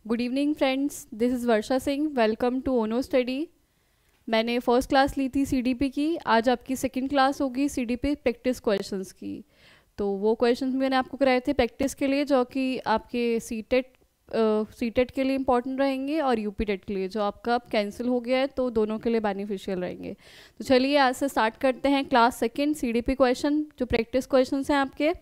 Good evening friends, this is Varsha Singh. Welcome to Ono study. मैंने first class ली थी CDP की, आज आपकी सेकंड क्लास होगी सीडीपी प्रैक्टिस क्वेश्चंस की। तो वो क्वेश्चंस मैंने आपको कराए थे प्रैक्टिस के लिए, जो कि आपके सीटेट के लिए इंपॉर्टेंट रहेंगे और यूपी टेट के लिए, जो आपका अब कैंसिल हो गया है तो दोनों के लिए बेनिफिशियल रहेंगे। तो चलिए आज से स्टार्ट करते हैं क्लास सेकेंड सीडीपी क्वेश्चन, जो प्रैक्टिस क्वेश्चन हैं आपके।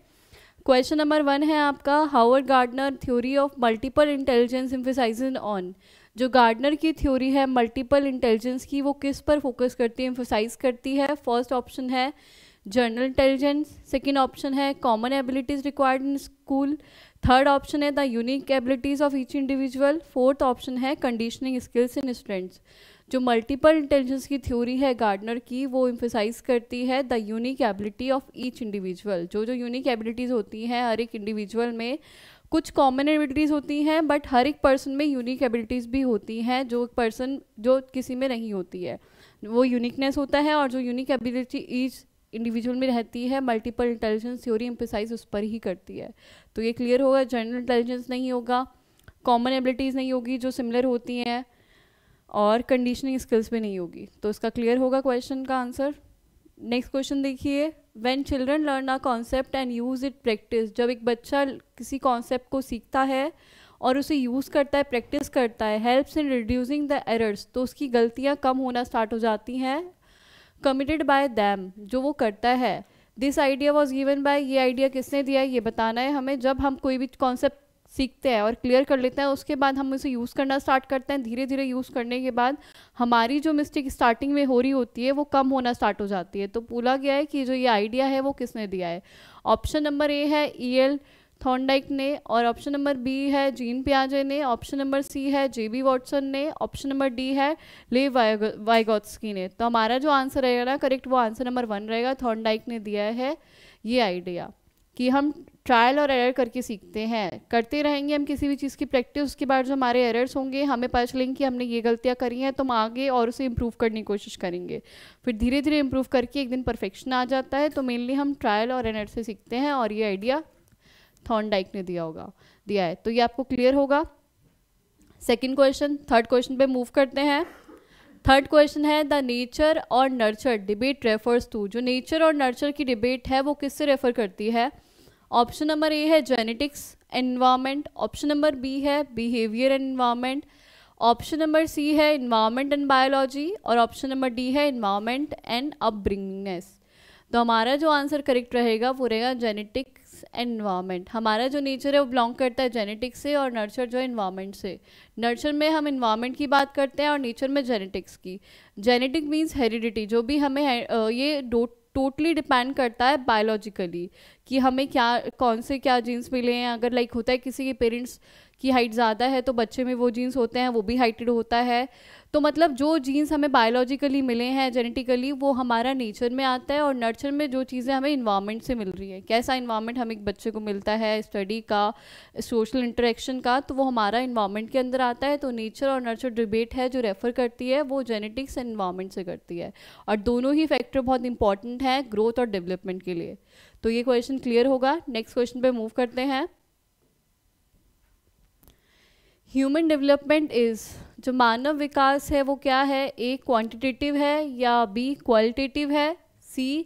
क्वेश्चन नंबर 1 है आपका, Howard Gardner theory of multiple intelligence emphasises on. जो गार्डनर की थ्योरी है मल्टीपल इंटेलिजेंस की, वो किस पर फोकस करती है, एम्फसाइज करती है? फर्स्ट ऑप्शन है जनरल इंटेलिजेंस, सेकेंड ऑप्शन है common abilities required in school, third option है the unique abilities of each individual, fourth option है कंडीशनिंग स्किल्स इन स्टूडेंट्स। जो मल्टीपल इंटेलिजेंस की थ्योरी है गार्डनर की, वो एम्फसाइज करती है the unique ability of each individual. जो जो यूनिक एबिलिटीज़ होती हैं हर एक इंडिविजुअल में, कुछ कॉमन एबिलिटीज़ होती हैं बट हर एक पर्सन में यूनिक एबिलिटीज़ भी होती हैं जो किसी में नहीं होती है, वो यूनिकनेस होता है। और जो यूनिक एबिलिटी ईच इंडिविजुअल में रहती है, मल्टीपल इंटेलिजेंस थ्योरी एम्फसाइज उस पर ही करती है। तो ये क्लियर होगा, जनरल इंटेलिजेंस नहीं होगा, कॉमन एबिलिटीज़ नहीं होगी जो सिमिलर होती हैं, और कंडीशनिंग स्किल्स भी नहीं होगी। तो इसका क्लियर होगा क्वेश्चन का आंसर। नेक्स्ट क्वेश्चन देखिए, when children learn a concept and use it practice. जब एक बच्चा किसी कॉन्सेप्ट को सीखता है और उसे यूज़ करता है, प्रैक्टिस करता है, helps in reducing the errors, तो उसकी गलतियाँ कम होना स्टार्ट हो जाती हैं। कमिटेड बाय दैम, जो वो करता है। This idea was given by, ये आइडिया किसने दिया है ये बताना है हमें। जब हम कोई भी कॉन्सेप्ट सीखते हैं और क्लियर कर लेते हैं, उसके बाद हम उसे यूज़ करना स्टार्ट करते हैं। धीरे धीरे यूज़ करने के बाद हमारी जो मिस्टेक स्टार्टिंग में हो रही होती है वो कम होना स्टार्ट हो जाती है। तो पूछा गया है कि जो ये आइडिया है वो किसने दिया है। ऑप्शन नंबर ए है ईएल थॉर्नडाइक ने, और ऑप्शन नंबर बी है जीन पियाजे ने, ऑप्शन नंबर सी है जेबी वॉटसन ने, ऑप्शन नंबर डी है लेव वाइगोत्स्की ने। तो हमारा जो आंसर रहेगा ना करेक्ट, वो आंसर नंबर 1 रहेगा। थॉर्नडाइक ने दिया है ये आइडिया कि हम ट्रायल और एरर करके सीखते हैं, करते रहेंगे हम किसी भी चीज़ की प्रैक्टिस। उसके बाद जो हमारे एरर्स होंगे, हमें पता चलेंगे कि हमने ये गलतियाँ करी हैं, तो हम आगे और उसे इम्प्रूव करने की कोशिश करेंगे। फिर धीरे धीरे इम्प्रूव करके एक दिन परफेक्शन आ जाता है। तो मेनली हम ट्रायल और एरर से सीखते हैं, और ये आइडिया थॉर्नडाइक ने दिया है। तो ये आपको क्लियर होगा। सेकेंड क्वेश्चन, थर्ड क्वेश्चन पे मूव करते हैं। थर्ड क्वेश्चन है द नेचर और नर्चर डिबेट रेफर्स टू। जो नेचर और नर्चर की डिबेट है वो किससे रेफर करती है? ऑप्शन नंबर ए है genetics environment, option number B है behaviour and environment, option number C है इन्वायरमेंट एंड बायोलॉजी, और ऑप्शन नंबर डी है इन्वायरमेंट एंड अपब्रिंगिंगनेस। तो हमारा जो आंसर करेक्ट रहेगा वो रहेगा जेनेटिक्स एंड इन्वायरमेंट। हमारा जो नेचर है वो बिलोंग करता है जेनेटिक्स से, और नर्चर जो है इन्वायरमेंट से। नर्चर में हम इन्वायरमेंट की बात करते हैं और नेचर में जेनेटिक्स की। जेनेटिक मीन्स हेरिडिटी, जो भी हमें ये टोटली डिपेंड करता है बायोलॉजिकली कि हमें कौन से क्या जीन्स मिले हैं। अगर लाइक होता है किसी के पेरेंट्स की हाइट ज़्यादा है तो बच्चे में वो जीन्स होते हैं, वो भी हाइटेड होता है। तो मतलब जो जीन्स हमें बायोलॉजिकली मिले हैं जेनेटिकली, वो हमारा नेचर में आता है। और नर्चर में जो चीज़ें हमें इन्वायरमेंट से मिल रही है, कैसा इन्वायरमेंट हमें एक बच्चे को मिलता है स्टडी का, सोशल इंटरेक्शन का, तो वो हमारा इन्वायरमेंट के अंदर आता है। तो नेचर और नर्चर डिबेट है जो रेफर करती है वो जेनेटिक्स एंड इन्वायरमेंट से करती है, और दोनों ही फैक्टर बहुत इंपॉर्टेंट है ग्रोथ और डेवलपमेंट के लिए। तो ये क्वेश्चन क्लियर होगा। नेक्स्ट क्वेश्चन पे मूव करते हैं। ह्यूमन डेवलपमेंट इज़, जो मानव विकास है वो क्या है? ए क्वांटिटेटिव है, या बी क्वालिटेटिव है, C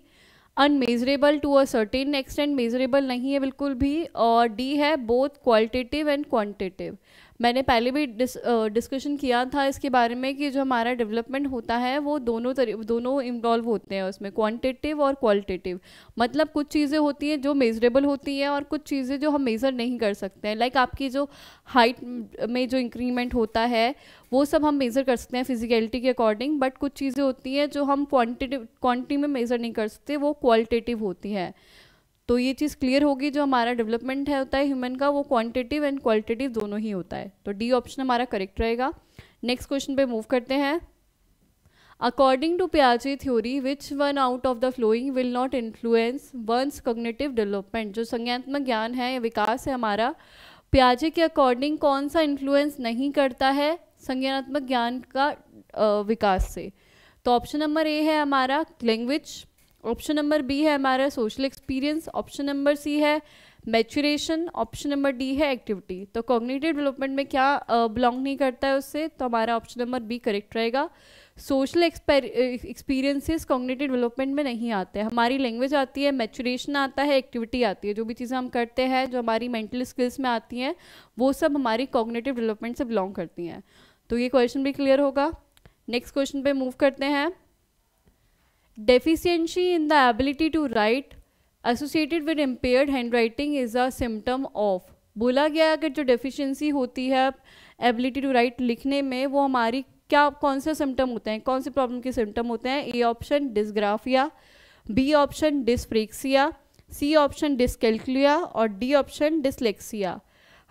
unmeasurable to a certain extent, measurable नहीं है बिल्कुल भी, और डी है बोथ क्वालिटेटिव एंड क्वांटिटेटिव। मैंने पहले भी डिस्कशन किया था इसके बारे में कि जो हमारा डेवलपमेंट होता है वो दोनों इन्वॉल्व होते हैं उसमें, क्वांटिटेटिव और क्वालिटेटिव। मतलब कुछ चीज़ें होती हैं जो मेजरेबल होती हैं और कुछ चीज़ें जो हम मेज़र नहीं कर सकते हैं। लाइक आपकी जो हाइट में जो इंक्रीमेंट होता है वो सब हम मेज़र कर सकते हैं फिजिकलिटी के अकॉर्डिंग, बट कुछ चीज़ें होती हैं जो हम क्वांटिटी में मेज़र नहीं कर सकते, वो क्वालिटेटिव होती हैं। तो ये चीज़ क्लियर होगी, जो हमारा डेवलपमेंट है होता है ह्यूमन का, वो क्वांटिटेटिव एंड क्वालिटेटिव दोनों ही होता है। तो डी ऑप्शन हमारा करेक्ट रहेगा। नेक्स्ट क्वेश्चन पे मूव करते हैं। अकॉर्डिंग टू पियाजे theory which one out of the following will not influence one's cognitive development. जो संज्ञानात्मक ज्ञान है या विकास है हमारा, पियाजे के अकॉर्डिंग कौन सा इन्फ्लुएंस नहीं करता है संज्ञानात्मक ज्ञान का विकास से? तो ऑप्शन नंबर ए है हमारा लैंग्वेज, ऑप्शन नंबर बी है हमारा social experience, option number C है मैच्योरेशन, ऑप्शन नंबर डी है एक्टिविटी। तो कॉग्निटिव डेवलपमेंट में क्या बिलोंग नहीं करता है उससे, तो हमारा ऑप्शन नंबर बी करेक्ट रहेगा। सोशल एक्सपीरियंसेस कॉग्निटिव डेवलपमेंट में नहीं आते हैं। हमारी लैंग्वेज आती है, मैच्योरेशन आता है, एक्टिविटी आती है। जो भी चीज़ें हम करते हैं जो हमारी मेंटल स्किल्स में आती हैं वो सब हमारी कॉग्निटिव डेवलपमेंट से बिलोंग करती हैं। तो ये क्वेश्चन भी क्लियर होगा। नेक्स्ट क्वेश्चन पे मूव करते हैं। Deficiency in the ability to write associated with impaired hand writing is a symptom of. बोला गया अगर जो डेफिशिएंसी होती है एबिलिटी टू राइट लिखने में, वो हमारी क्या कौन से सिम्टम होते हैं, कौन सी प्रॉब्लम के सिम्टम होते हैं। A option dysgraphia, B option dyspraxia, C option dyscalculia और डी ऑप्शन डिसलेक्सिया।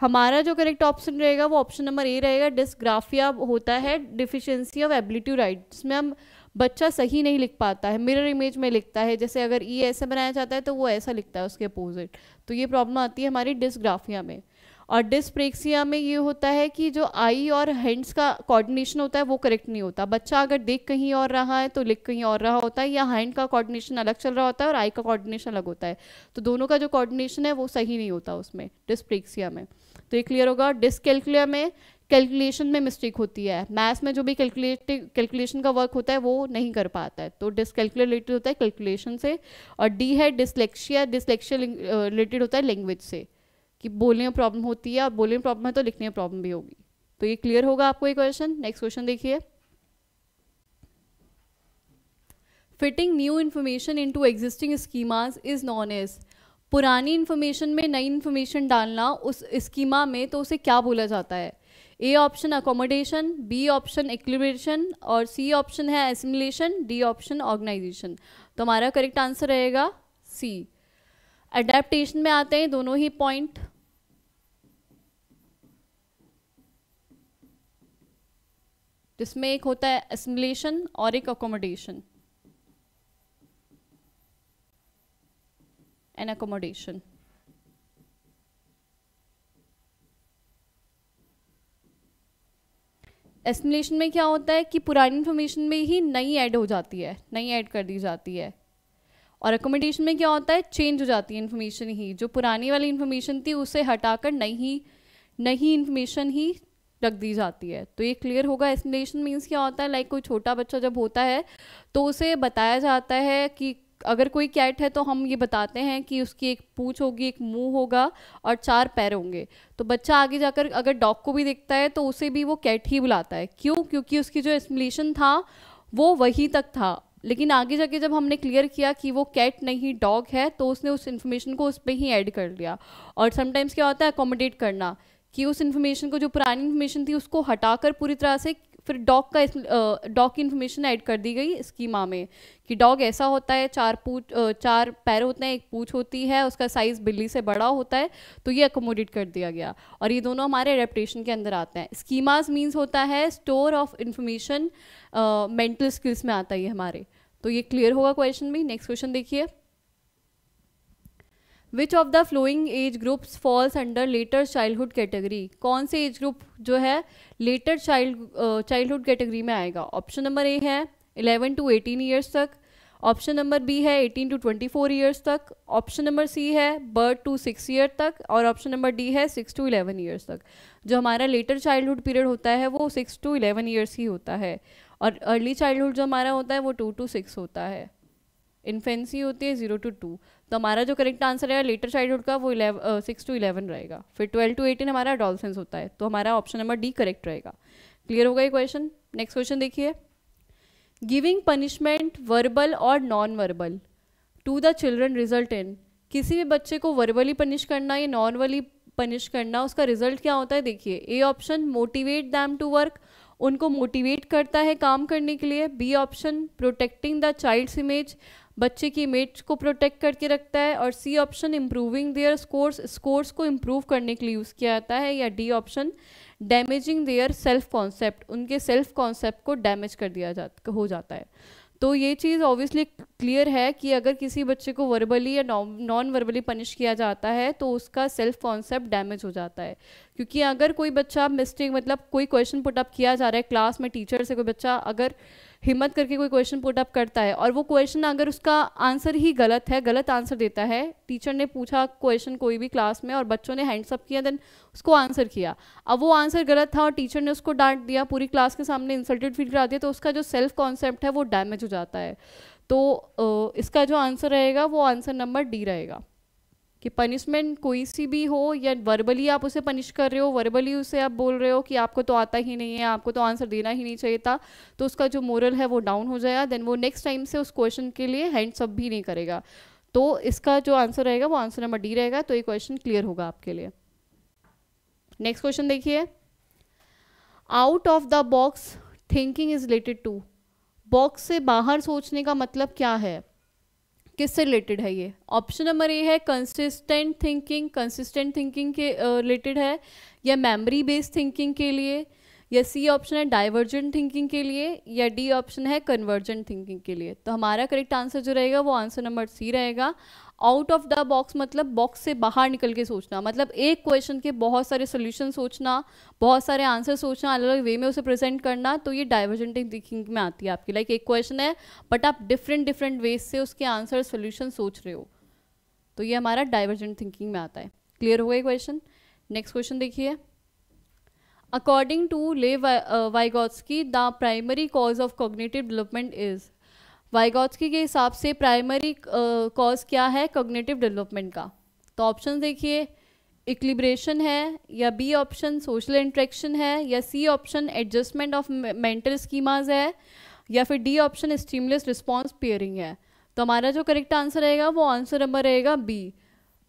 हमारा जो करेक्ट ऑप्शन रहेगा वो ऑप्शन नंबर ए रहेगा। डिस्ग्राफिया होता है deficiency of ability to write, जिसमें हम बच्चा सही नहीं लिख पाता है, मिरर इमेज में लिखता है। जैसे अगर ई ऐसे बनाया जाता है तो वो ऐसा लिखता है उसके अपोजिट। तो ये प्रॉब्लम आती है हमारी डिस्ग्राफिया में। और डिस्प्रेक्सिया में ये होता है कि जो आई और हैंड्स का कोऑर्डिनेशन होता है वो करेक्ट नहीं होता। बच्चा अगर देख कहीं और रहा है तो लिख कहीं और रहा होता है, या हैंड का कोऑर्डिनेशन अलग चल रहा होता है और आई का कोऑर्डिनेशन अलग होता है। तो दोनों का जो कोऑर्डिनेशन है वो सही नहीं होता उसमें डिस्प्रेक्सिया में। तो ये क्लियर होगा। डिसकैल्कुलिया में कैलकुलेशन में मिस्टेक होती है, मैथ्स में जो भी कैलकुलेशन का वर्क होता है वो नहीं कर पाता है, तो डिसकैल्कुलिया रिलेटेड होता है कैलकुलेशन से। और डी है डिसलेक्सिया, डिसलेक्सिया रिलेटेड होता है लैंग्वेज से, कि बोलने में प्रॉब्लम होती है और बोलने में प्रॉब्लम है तो लिखने में प्रॉब्लम भी होगी। तो ये क्लियर होगा आपको ये क्वेश्चन। नेक्स्ट क्वेश्चन देखिए। Fitting new information into existing schemas is known as. पुरानी इन्फॉर्मेशन में नई इन्फॉर्मेशन डालना उस स्कीमा में, तो उसे क्या बोला जाता है। A option accommodation, B option equilibration और सी ऑप्शन है एसिमिलेशन, डी ऑप्शन ऑर्गेनाइजेशन। तो हमारा करेक्ट आंसर रहेगा सी। अडेप्टेशन में आते हैं दोनों ही पॉइंट। जिसमें एक होता है एसिमिलेशन और एक अकोमोडेशन एंड अकोमोडेशन। एसिमिलेशन में क्या होता है कि पुरानी इन्फॉर्मेशन में ही नई ऐड हो जाती है, नई ऐड कर दी जाती है। और अकोमोडेशन में क्या होता है, चेंज हो जाती है इन्फॉर्मेशन ही, जो पुरानी वाली इन्फॉर्मेशन थी उसे हटाकर नई इन्फॉर्मेशन ही रख दी जाती है। तो ये क्लियर होगा। एसिमिलेशन मीन्स क्या होता है, लाइक कोई छोटा बच्चा जब होता है तो उसे बताया जाता है कि अगर कोई कैट है तो हम ये बताते हैं कि उसकी एक पूंछ होगी, एक मुंह होगा और 4 पैर होंगे। तो बच्चा आगे जाकर अगर डॉग को भी देखता है तो उसे भी वो कैट ही बुलाता है। क्यों? क्योंकि उसकी जो एसिमिलेशन था वो वहीं तक था, लेकिन आगे जाके जब हमने क्लियर किया कि वो कैट नहीं डॉग है तो उसने उस इन्फॉर्मेशन को उस पर ही ऐड कर लिया। और समटाइम्स क्या होता है अकोमोडेट करना, कि उस इन्फॉर्मेशन को जो पुरानी इन्फॉर्मेशन थी उसको हटाकर पूरी तरह से फिर डॉग की इन्फॉर्मेशन ऐड कर दी गई स्कीमा में, कि डॉग ऐसा होता है, 4 पैर होते हैं, एक पूंछ होती है, उसका साइज बिल्ली से बड़ा होता है। तो ये अकोमोडेट कर दिया गया और ये दोनों हमारे एडेप्टेशन के अंदर आते हैं। स्कीमास मीन्स होता है store of information, mental skills में आता है ये हमारे। तो ये क्लियर होगा क्वेश्चन भी। नेक्स्ट क्वेश्चन देखिए। विच of the flowing age groups falls under letter childhood category. कौन से एज ग्रुप जो है लेटर चाइल्डहुड कैटेगरी में आएगा। ऑप्शन नंबर ए है 11 to 18 ईयर्स तक, ऑप्शन नंबर बी है 18 to 24 ईयर्स तक, ऑप्शन नंबर सी है बर्थ टू 6 ईयर तक और ऑप्शन नंबर डी है 6 to 11 ईयर्स तक। जो हमारा लेटर चाइल्डहुड पीरियड होता है वो 6 to 11 ईयर्स ही होता है और अर्ली चाइल्डहुड जो हमारा होता है वो 2 to 6 होता है। इन्फेंसी होती है 0 to 2। तो हमारा जो करेक्ट आंसर है लेटर चाइल्डहुड का वो 6 to 11 रहेगा। फिर 12 to 18 हमारा एडोलसेंस होता है, तो हमारा ऑप्शन नंबर डी करेक्ट रहेगा। क्लियर होगा ये क्वेश्चन। नेक्स्ट क्वेश्चन देखिए। गिविंग पनिशमेंट वर्बल और non verbal to the children result in. किसी भी बच्चे को वर्बली पनिश करना या नॉन वर्बली पनिश करना, उसका रिजल्ट क्या होता है देखिए। A option motivate them to work, उनको मोटिवेट करता है काम करने के लिए। B option protecting the child's image, बच्चे की इमेज को प्रोटेक्ट करके रखता है। और C option improving their scores को इम्प्रूव करने के लिए यूज़ किया जाता है। या D option damaging their self concept, उनके सेल्फ कॉन्सेप्ट को डैमेज कर दिया हो जाता है। तो ये चीज़ ऑब्वियसली क्लियर है कि अगर किसी बच्चे को वर्बली या नॉन वर्बली पनिश किया जाता है तो उसका सेल्फ कॉन्सेप्ट डैमेज हो जाता है। क्योंकि अगर कोई बच्चा मिस्टेक, मतलब कोई क्वेश्चन पुट अप किया जा रहा है क्लास में टीचर से, कोई बच्चा अगर हिम्मत करके कोई क्वेश्चन पुट अप करता है और वो क्वेश्चन अगर उसका आंसर ही गलत है, गलत आंसर देता है, टीचर ने पूछा क्वेश्चन कोई भी क्लास में और बच्चों ने हैंड्स अप किया, देन उसको आंसर किया, अब वो आंसर गलत था और टीचर ने उसको डांट दिया, पूरी क्लास के सामने इंसल्टेड फील करा दिया, तो उसका जो सेल्फ कॉन्सेप्ट है वो डैमेज हो जाता है। तो इसका जो आंसर रहेगा वो आंसर नंबर डी रहेगा कि पनिशमेंट कोई सी भी हो या वर्बली आप उसे पनिश कर रहे हो, वर्बली उसे आप बोल रहे हो कि आपको तो आता ही नहीं है, आपको तो आंसर देना ही नहीं चाहिए था, तो उसका जो मोरल है वो डाउन हो जाएगा, देन वो नेक्स्ट टाइम से उस क्वेश्चन के लिए हैंड्स अप भी नहीं करेगा। तो इसका जो आंसर रहेगा वो आंसर नंबर डी रहेगा। तो ये क्वेश्चन क्लियर होगा आपके लिए। नेक्स्ट क्वेश्चन देखिए, out of the box thinking is related to. Box से बाहर सोचने का मतलब क्या है, किससे रिलेटेड है ये? ऑप्शन नंबर ए है कंसिस्टेंट थिंकिंग, कंसिस्टेंट थिंकिंग के रिलेटेड है, या मेमोरी बेस्ड थिंकिंग के लिए, या सी ऑप्शन है डाइवर्जेंट थिंकिंग के लिए, या डी ऑप्शन है कन्वर्जेंट थिंकिंग के लिए। तो हमारा करेक्ट आंसर जो रहेगा वो आंसर नंबर सी रहेगा। आउट ऑफ द बॉक्स मतलब बॉक्स से बाहर निकल के सोचना, मतलब एक क्वेश्चन के बहुत सारे सोल्यूशन सोचना, बहुत सारे आंसर सोचना, अलग अलग वे में उसे प्रेजेंट करना, तो ये डाइवर्जेंट थिंकिंग में आती है आपकी। लाइक एक क्वेश्चन है बट आप डिफरेंट वेज से उसके आंसर सोल्यूशन सोच रहे हो, तो ये हमारा डाइवर्जेंट थिंकिंग में आता है। क्लियर हो गया क्वेश्चन? नेक्स्ट क्वेश्चन देखिए, अकॉर्डिंग टू ले Vygotsky the primary cause of cognitive development is. Vygotsky के हिसाब से प्राइमरी कॉज क्या है कॉग्निटिव डेवलपमेंट का? तो ऑप्शन देखिए, इक्लिब्रेशन है, या बी ऑप्शन सोशल इंटरेक्शन है, या C option adjustment of mental schemas है, या फिर D option stimulus response pairing है। तो हमारा जो करेक्ट आंसर रहेगा वो आंसर नंबर रहेगा बी।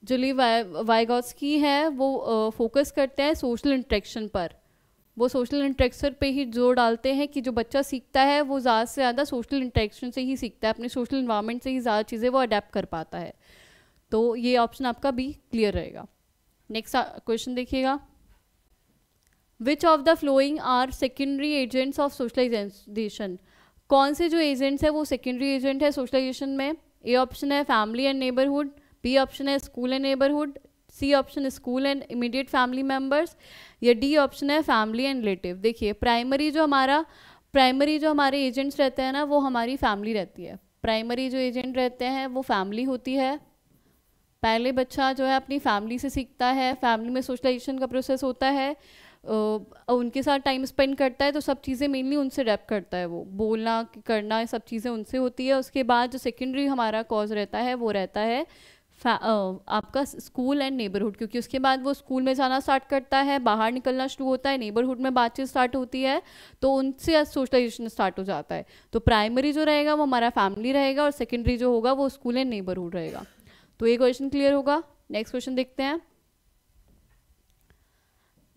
जो ली वाइगोत्स्की है वो फोकस करते हैं सोशल इंटरेक्शन पर, वो सोशल इंटरेक्शन पे ही जोर डालते हैं कि जो बच्चा सीखता है वो ज़्यादा से ज़्यादा सोशल इंटरेक्शन से ही सीखता है, अपने सोशल इन्वायरमेंट से ही ज़्यादा चीज़ें वो अडेप्ट कर पाता है। तो ये ऑप्शन आपका बी क्लियर रहेगा। नेक्स्ट क्वेश्चन देखिएगा, which of the following are secondary agents of socialisation. कौन से जो एजेंट्स है वो सेकेंडरी एजेंट है सोशलाइजेशन में? ए ऑप्शन है family and neighbourhood, B option है school and neighbourhood, C option school and immediate family members, या डी ऑप्शन है फैमिली एंड रिलेटिव। देखिए प्राइमरी जो हमारे एजेंट्स रहते हैं ना वो हमारी फैमिली रहती है। प्राइमरी जो एजेंट रहते हैं वो फैमिली होती है। पहले बच्चा जो है अपनी फैमिली से सीखता है, फैमिली में सोशलाइजेशन का प्रोसेस होता है, उनके साथ टाइम स्पेंड करता है, तो सब चीज़ें मेनली उनसे अडेप्ट करता है, वो बोलना करना सब चीज़ें उनसे होती है। उसके बाद जो सेकेंडरी हमारा कॉज रहता है वो रहता है आपका स्कूल एंड नेबरहुड, क्योंकि उसके बाद वो स्कूल में जाना स्टार्ट करता है, बाहर निकलना शुरू होता है, नेबरहुड में बातचीत स्टार्ट होती है, तो उनसे सोशलाइजेशन स्टार्ट हो जाता है। तो प्राइमरी जो रहेगा वो हमारा फैमिली रहेगा और सेकेंडरी जो होगा वो स्कूल एंड नेबरहुड रहेगा। तो ये क्वेश्चन क्लियर होगा। नेक्स्ट क्वेश्चन देखते हैं,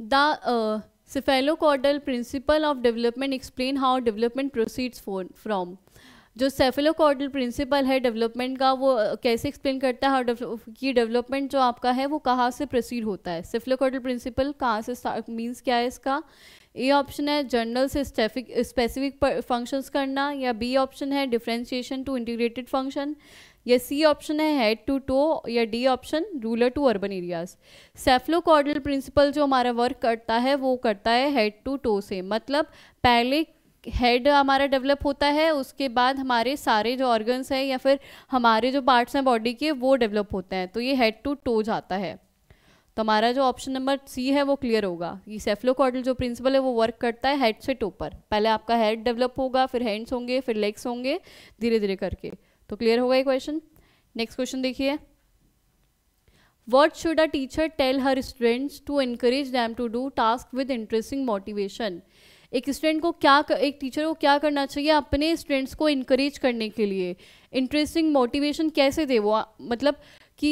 the cephalocaudal principle of development explain how development proceeds from. जो सेफेलोकॉर्डल प्रिंसिपल है डेवलपमेंट का वो कैसे एक्सप्लेन करता है कि डेवलपमेंट जो आपका है वो कहाँ से प्रोसीड होता है। सेफेलोकॉर्डल प्रिंसिपल कहाँ से मीन्स क्या है इसका? ए ऑप्शन है जर्नल से स्पेसिफिक फंक्शंस करना, या बी ऑप्शन है डिफरेंशिएशन टू इंटीग्रेटेड फंक्शन, या सी ऑप्शन है हेड टू टो, या D option rural to urban areas. Cephalocaudal principle जो हमारा वर्क करता है वो करता है हेड टू टो से, मतलब पहले हेड हमारा डेवलप होता है, उसके बाद हमारे सारे जो ऑर्गन्स हैं या फिर हमारे जो पार्ट्स हैं बॉडी के वो डेवलप होते हैं, तो ये हेड टू टो जाता है। तो हमारा जो ऑप्शन नंबर सी है वो क्लियर होगा। ये सेफेलोकॉर्डल जो प्रिंसिपल है वो वर्क करता है हेड से टो पर, पहले आपका हेड डेवलप होगा, फिर हैंड्स होंगे, फिर लेग्स होंगे, धीरे धीरे करके। तो क्लियर होगा ये क्वेश्चन। नेक्स्ट क्वेश्चन देखिए, what should a teacher tell her students to encourage them to do task with interesting motivation. एक स्टूडेंट को एक टीचर को क्या करना चाहिए अपने स्टूडेंट्स को इनकरेज करने के लिए? इंटरेस्टिंग मोटिवेशन कैसे दे वो, मतलब कि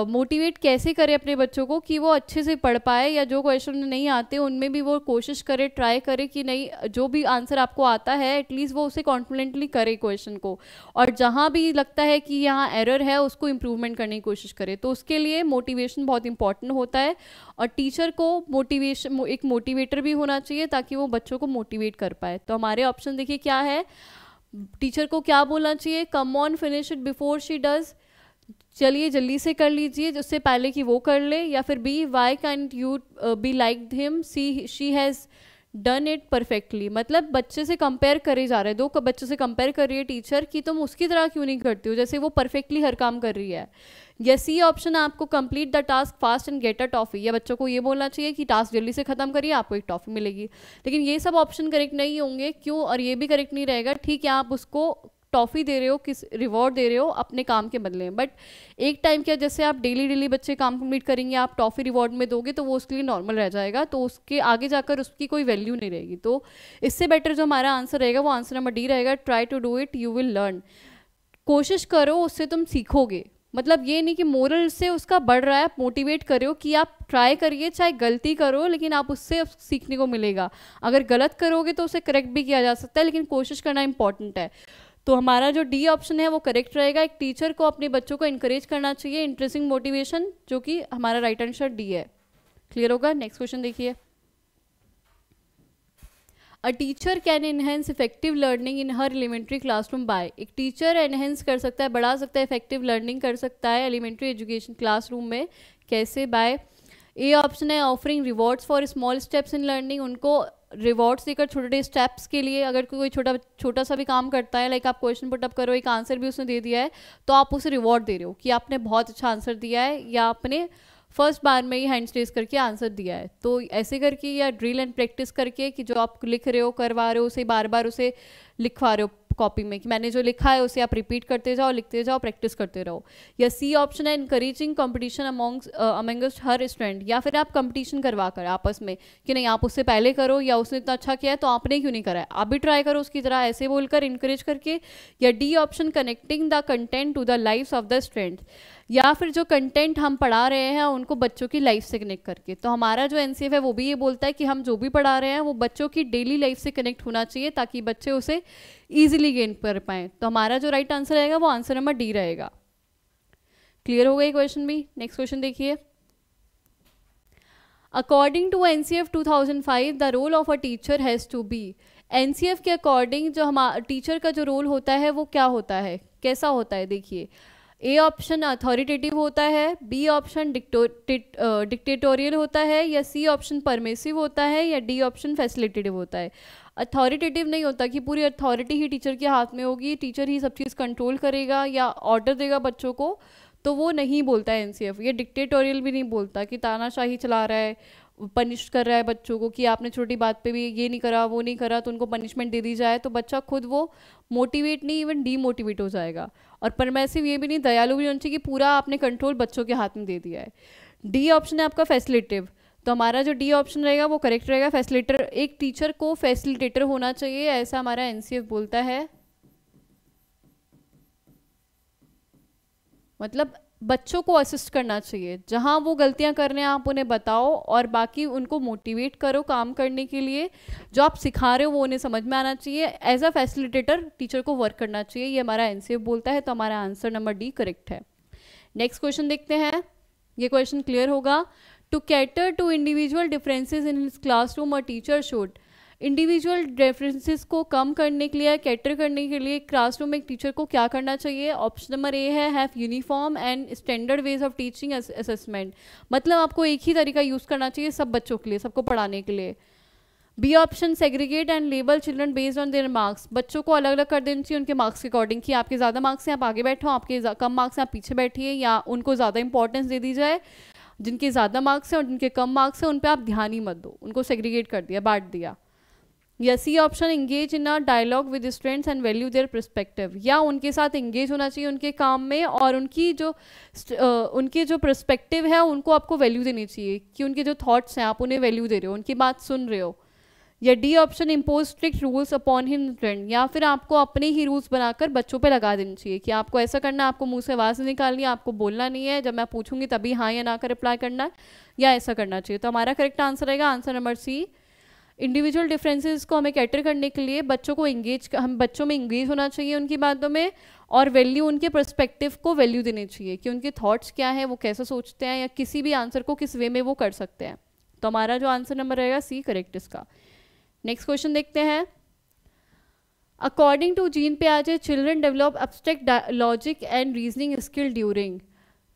मोटिवेट कैसे करे अपने बच्चों को कि वो अच्छे से पढ़ पाए, या जो क्वेश्चन नहीं आते उनमें भी वो कोशिश करे, ट्राई करे कि नहीं जो भी आंसर आपको आता है एटलीस्ट वो उसे कॉन्फिडेंटली करे क्वेश्चन को, और जहाँ भी लगता है कि यहाँ एरर है उसको इम्प्रूवमेंट करने की कोशिश करे। तो उसके लिए मोटिवेशन बहुत इंपॉर्टेंट होता है, और टीचर को मोटिवेशन एक मोटिवेटर भी होना चाहिए ताकि वो बच्चों को मोटिवेट कर पाए। तो हमारे ऑप्शन देखिए क्या है, टीचर को क्या बोलना चाहिए? Come on finish it before she does, चलिए जल्दी से कर लीजिए उससे पहले कि वो कर ले, या फिर B why can't you be like him, she has done it perfectly, मतलब बच्चे से कंपेयर करे जा रहे हैं, दो बच्चे से कंपेयर कर रही है टीचर कि तुम उसकी तरह क्यों नहीं करती हो जैसे वो परफेक्टली हर काम कर रही है। या सी ऑप्शन आपको complete the task fast and get a toffee, या बच्चों को ये बोलना चाहिए कि टास्क जल्दी से खत्म करिए आपको एक टॉफी मिलेगी। लेकिन ये सब ऑप्शन करेक्ट नहीं होंगे, क्यों, और ये भी करेक्ट नहीं रहेगा। ठीक है, आप उसको टॉफ़ी दे रहे हो, किस रिवॉर्ड दे रहे हो अपने काम के बदले में, बट एक टाइम क्या, जैसे आप डेली डेली बच्चे काम कंप्लीट करेंगे, आप टॉफ़ी रिवॉर्ड में दोगे तो वो उसके लिए नॉर्मल रह जाएगा, तो उसके आगे जाकर उसकी कोई वैल्यू नहीं रहेगी। तो इससे बेटर जो हमारा आंसर रहेगा वो आंसर नंबर डी रहेगा, try to do it you will learn. कोशिश करो, उससे तुम सीखोगे। मतलब ये नहीं कि मोरल से उसका बढ़ रहा है, आप मोटिवेट करो कि आप ट्राई करिए, चाहे गलती करो लेकिन आप उससे सीखने को मिलेगा। अगर गलत करोगे तो उसे करेक्ट भी किया जा सकता है, लेकिन कोशिश करना इंपॉर्टेंट है। तो हमारा जो डी ऑप्शन है वो करेक्ट रहेगा। एक टीचर को अपने बच्चों को इंकरेज करना चाहिए, इंटरेस्टिंग मोटिवेशन, जो कि हमारा राइट आंसर डी है। क्लियर होगा? नेक्स्ट क्वेश्चन देखिए। A teacher can enhance effective learning in her elementary classroom by, एक टीचर एनहेंस कर सकता है, बढ़ा सकता है, इफेक्टिव लर्निंग कर सकता है एलिमेंट्री एजुकेशन क्लासरूम में। कैसे? बाय, ए ऑप्शन है offering rewards for small steps in learning, उनको रिवॉर्ड्स देकर छोटे स्टेप्स के लिए, अगर कोई छोटा सा भी काम करता है, लाइक आप क्वेश्चन पुटअप करो, एक आंसर भी उसने दे दिया है, तो आप उसे रिवॉर्ड दे रहे हो कि आपने बहुत अच्छा आंसर दिया है, या आपने फर्स्ट बार में ही हैंड्स रेज करके आंसर दिया है। तो ऐसे करके, या ड्रिल एंड प्रैक्टिस करके कि जो आप लिख रहे हो, करवा रहे हो, उसे बार बार उसे लिखवा रहे हो कॉपी में कि मैंने जो लिखा है उसे आप रिपीट करते जाओ, लिखते जाओ, प्रैक्टिस करते रहो। या सी ऑप्शन है इनकरेजिंग कंपटीशन अमंगस्ट हर स्टूडेंट, या फिर आप कंपटीशन करवा कर आपस में कि नहीं आप उससे पहले करो, या उसने इतना अच्छा किया है तो आपने क्यों नहीं करा है, आप भी ट्राई करो उसकी तरह, ऐसे बोलकर इनकरेज करके। या D option connecting the content to the lives of the student, या फिर जो कंटेंट हम पढ़ा रहे हैं उनको बच्चों की लाइफ से कनेक्ट करके। तो हमारा जो एनसीएफ है वो भी ये बोलता है कि हम जो भी पढ़ा रहे हैं वो बच्चों की डेली लाइफ से कनेक्ट होना चाहिए, ताकि बच्चे उसे ईजिली गेन कर पाएँ। तो हमारा जो राइट आंसर रहेगा वो आंसर नंबर डी रहेगा। क्लियर हो गई क्वेश्चन भी? नेक्स्ट क्वेश्चन देखिए। According to NCF 2005 the role of a teacher has to be, NCF के अकॉर्डिंग जो हमारा टीचर का जो रोल होता है वो क्या होता है, कैसा होता है? देखिए, ए ऑप्शन अथॉरिटेटिव होता है, बी ऑप्शन डिक्टेटोरियल होता है, या सी ऑप्शन परमिसिव होता है, या डी ऑप्शन फैसिलिटेटिव होता है। अथॉरिटेटिव नहीं होता कि पूरी अथॉरिटी ही टीचर के हाथ में होगी, टीचर ही सब चीज़ कंट्रोल करेगा या ऑर्डर देगा बच्चों को, तो वो नहीं बोलता है एनसीएफ। ये डिक्टेटोरियल भी नहीं बोलता कि तानाशाही चला रहा है, पनिश कर रहा है बच्चों को कि आपने छोटी बात पे भी ये नहीं करा, वो नहीं करा, तो उनको पनिशमेंट दे दी जाए, तो बच्चा खुद वो मोटिवेट नहीं, इवन डीमोटिवेट हो जाएगा। और परमेसिव ये भी नहीं, दयालु भी नहीं होना चाहिए कि पूरा आपने कंट्रोल बच्चों के हाथ में दे दिया है। डी ऑप्शन है आपका फैसिलिटेटिव, तो हमारा जो डी ऑप्शन रहेगा वो करेक्ट रहेगा। फैसिलिटेटर, एक टीचर को फैसिलिटेटर होना चाहिए, ऐसा हमारा एनसीएफ बोलता है। मतलब बच्चों को असिस्ट करना चाहिए, जहां वो गलतियां कर रहे हैं आप उन्हें बताओ, और बाकी उनको मोटिवेट करो काम करने के लिए, जो आप सिखा रहे हो वो उन्हें समझ में आना चाहिए। एज अ फैसिलिटेटर टीचर को वर्क करना चाहिए, ये हमारा एनसीएफ बोलता है। तो हमारा आंसर नंबर डी करेक्ट है। नेक्स्ट क्वेश्चन देखते हैं, ये क्वेश्चन क्लियर होगा। To cater to individual differences in his classroom a teacher should, individual differences को कम करने के लिए, कैटर करने के लिए क्लासरूम में एक टीचर को क्या करना चाहिए? ऑप्शन नंबर ए है have uniform and standard ways of teaching assessment, मतलब आपको एक ही तरीका यूज़ करना चाहिए सब बच्चों के लिए, सबको पढ़ाने के लिए। B option segregate and label children based on their marks, बच्चों को अलग अलग कर देना चाहिए उनके मार्क्स के अकॉर्डिंग, कि आपके ज़्यादा मार्क्स हैं आप आगे बैठो, आपके कम मार्क्स हैं आप पीछे बैठिए, या उनको ज़्यादा इंपॉर्टेंस दे दी जाए, जिनके ज़्यादा मार्क्स हैं और जिनके कम मार्क्स हैं उन पर आप ध्यान ही मत दो, उनको सेग्रीगेट कर दिया, बांट दिया। या C option engage in a dialogue with students and value their perspective, या उनके साथ इंगेज होना चाहिए उनके काम में, और उनके जो पर्सपेक्टिव है उनको आपको वैल्यू देनी चाहिए, कि उनके जो थॉट्स हैं आप उन्हें वैल्यू दे रहे हो, उनकी बात सुन रहे हो। या D option impose strict rules upon him student, या फिर आपको अपने ही रूल्स बनाकर बच्चों पे लगा देनी चाहिए कि आपको ऐसा करना है, आपको मुंह से आवाज़ नहीं निकालनी है, आपको बोलना नहीं है, जब मैं पूछूंगी तभी हाँ या ना कर रिप्लाई करना है, या ऐसा करना चाहिए। तो हमारा करेक्ट आंसर रहेगा answer number C. Individual differences को हमें कैटर करने के लिए बच्चों को हम बच्चों में इंगेज होना चाहिए उनकी बातों में, और वैल्यू, उनके पर्सपेक्टिव को वैल्यू देनी चाहिए कि उनके थॉट्स क्या हैं, वो कैसे सोचते हैं, या किसी भी आंसर को किस वे में वो कर सकते हैं। तो हमारा जो आंसर नंबर रहेगा सी करेक्ट इसका। नेक्स्ट क्वेश्चन देखते हैं। अकॉर्डिंग टू जीन पियाजे children develop abstract logic and reasoning skill during,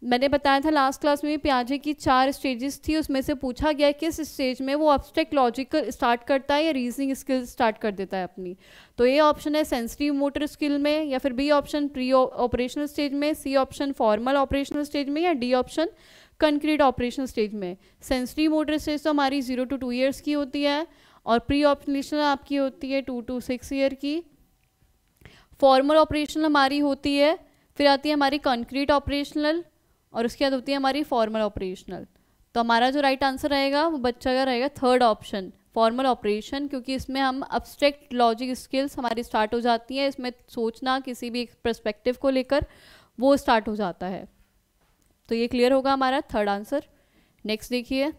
मैंने बताया था लास्ट क्लास में पियाजे की 4 स्टेजेस थी, उसमें से पूछा गया किस स्टेज में वो एब्स्ट्रैक्ट लॉजिक स्टार्ट करता है या रीजनिंग स्किल स्टार्ट कर देता है अपनी। तो ए ऑप्शन है सेंसिटिव मोटर स्किल में, या फिर B option preoperational stage में, C option formal operational stage में, या D option concrete operational stage में। सेंसिटिव मोटर स्टेज तो हमारी 0 to 2 ईयर्स की होती है, और प्री ऑपरेशनल आपकी होती है 2 to 6 ईयर की। फॉर्मल ऑपरेशनल हमारी होती है, फिर आती है हमारी कंक्रीट ऑपरेशनल, और उसके बाद होती है हमारी फॉर्मल ऑपरेशनल। तो हमारा जो राइट आंसर रहेगा वो बच्चा का रहेगा थर्ड ऑप्शन, फॉर्मल ऑपरेशन, क्योंकि इसमें हम एब्स्ट्रैक्ट लॉजिक स्किल्स हमारी स्टार्ट हो जाती हैं, इसमें सोचना किसी भी एक पर्सपेक्टिव को लेकर वो स्टार्ट हो जाता है। तो ये क्लियर होगा हमारा थर्ड आंसर। नेक्स्ट देखिए,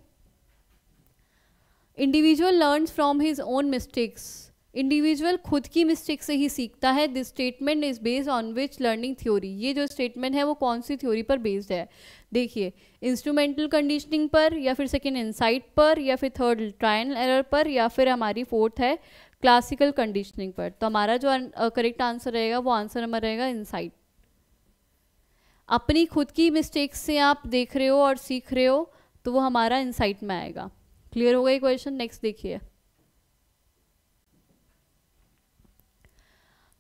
individual learns from his own mistakes. Individual खुद की मिस्टेक से ही सीखता है। This statement is based on which learning theory. ये जो स्टेटमेंट है वो कौन सी थ्योरी पर बेस्ड है? देखिए, इंस्ट्रूमेंटल कंडीशनिंग पर, या फिर सेकेंड इनसाइट पर, या फिर थर्ड ट्रायल एंड एरर पर, या फिर हमारी फोर्थ है क्लासिकल कंडीशनिंग पर। तो हमारा जो करेक्ट आंसर रहेगा वो आंसर हमारा रहेगा इनसाइट। अपनी खुद की मिस्टेक से आप देख रहे हो और सीख रहे हो तो वो हमारा इनसाइट में आएगा। क्लियर हो गया क्वेश्चन। नेक्स्ट देखिए,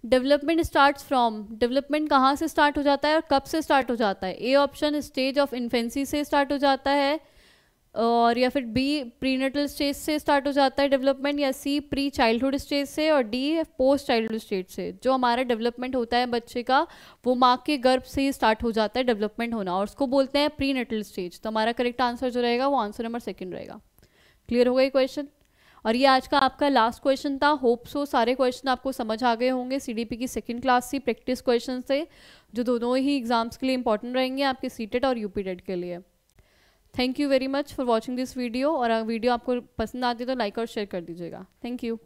डेवलपमेंट स्टार्ट्स फ्रॉम। डेवलपमेंट कहाँ से स्टार्ट हो जाता है और कब से स्टार्ट हो जाता है? A option stage of infancy से स्टार्ट हो जाता है, और या फिर बी प्रीनेटल स्टेज से स्टार्ट हो जाता है डेवलपमेंट, या सी प्री चाइल्डहुड स्टेज से, और डी पोस्ट चाइल्डहुड स्टेज से। जो हमारा डेवलपमेंट होता है बच्चे का वो माँ के गर्भ से ही स्टार्ट हो जाता है डेवलपमेंट होना, और उसको बोलते हैं प्रीनेटल स्टेज। तो हमारा करेक्ट आंसर जो रहेगा वो आंसर नंबर 2 रहेगा। क्लियर हो गया क्वेश्चन। और ये आज का आपका लास्ट क्वेश्चन था। होप सो सारे क्वेश्चन आपको समझ आ गए होंगे। सीडीपी की सेकंड क्लास से प्रैक्टिस क्वेश्चन से, जो दोनों ही एग्जाम्स के लिए इंपॉर्टेंट रहेंगे, आपके सीटेट और यूपीटेट के लिए। Thank you very much for watching this video. और वीडियो आपको पसंद आती है तो लाइक और शेयर कर दीजिएगा। Thank you.